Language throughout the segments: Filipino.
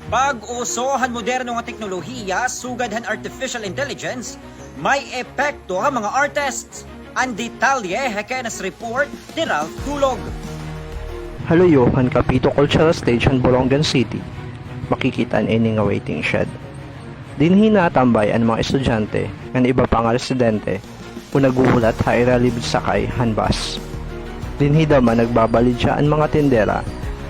Pag-usohan moderno nga teknolohiya, sugad han artificial intelligence, may epekto ang mga artists. Ang detalye hekenas report ni Ralph Dulog. Haluyo han Kapito Cultural Stage han Borongan City. Makikitaan ini nga waiting shed. Dinhi natambay ang mga estudyante ng iba pa nga residente kung naguhulat ha iralibid sakay han bus. Dinhi daman nagbabalid siya ang mga tindera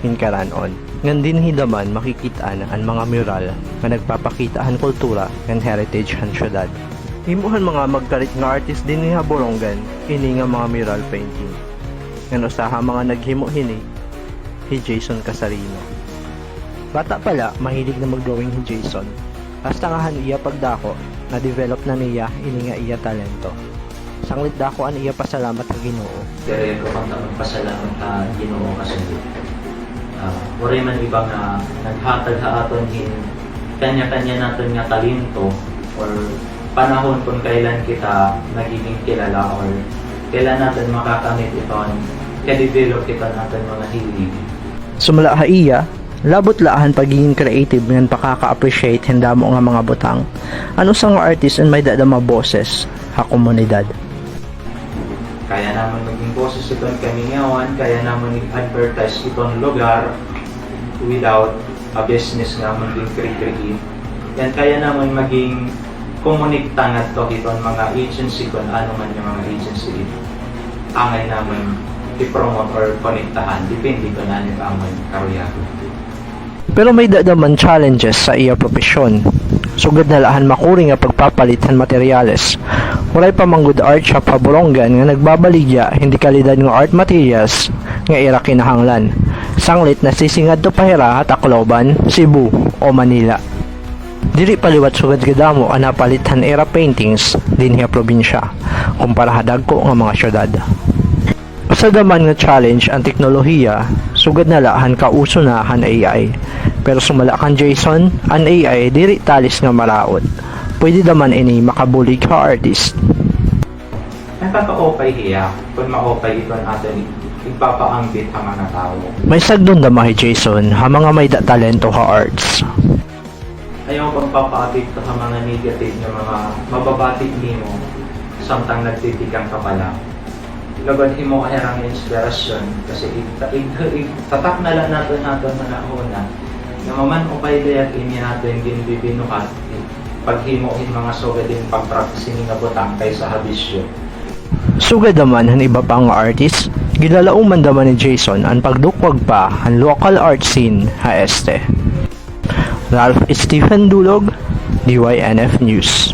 hinkaranon. Ngan dinhi daman makikitaan ang mga mural nga nagpapakita han kultura ng heritage han syudad. Himuhan mga magkarit nga artist dinhi ha Borongan ini nga mga mural painting. Ngan usaha mga naghimo hini si Jason Casarino. Bata pala, mahilig na mag-drawing si Jason. Hasta nga han iya pagdako, na-develop na niya ini nga iya talento. Sanglit dako an iya pasalamat sa Ginoo. Pero ko kang pasalamat sa Ginoo kasi wala man iba nga naghatag sa aton hin kanya-kanya naton nga talento or panahon kung kailan kita nagiging kilala or kailan natin makakamit iton ka-develop kita natin mga hilig. Sumala ha iya, labot laahan pagiging creative ngan pakaka-appreciate handa mo nga mga butang. Ano sa nga artist and may dadama boses ha komunidad. Kaya naman maging boses iton kamingawan, kaya naman i-advertise itong lugar without a business nga maging create. Yan kaya naman maging komunikta nga to itong mga agency kung ano man yung mga agency angay naman i-promote or konektahan. Depende ko na yung amon karuyago. Pero may dadaman challenges sa iya profesyon. Sugad na lahan makuri nga pagpapalitan materyales. Walay pa manggod art shop ha Borongan nga nagbabaligya hindi kalidad nga art materials nga ira kinahanglan. Sanglit na sisingad to pahira at Tacloban, Cebu o Manila. Diri paliwat sugad gadamo ang napalitan era paintings din hiya probinsya kumpara dagko nga mga syudad. Sa daman nga challenge ang teknolohiya, sugad na lahan kauso na han AI. Pero sumala kan Jason, ang AI diri talis nga maraot. Pwede daman ini makabulig ka artist. Nakaka-opay hiya kung ma-opay ito natin ipapa-ambit ang mga tao. May sagdon damahi Jason, ha mga may talento ka arts. Ayaw kong papaabit ka sa mga negative na mga mababatik nimo samtang nagtitikang ka pala. Laban mo kahirang inspirasyon kasi tatak na lang natin mga una na maman upay dayak ini natin din bibinukat paghimoin mga sugadin pagpracticing nga butang kaysa habisyo. Sugad naman han iba pang artist, gilalauman daman ni Jason ang pagdukwag pa ang local art scene ha este. Ralph Stephen Dulog, DYNF News.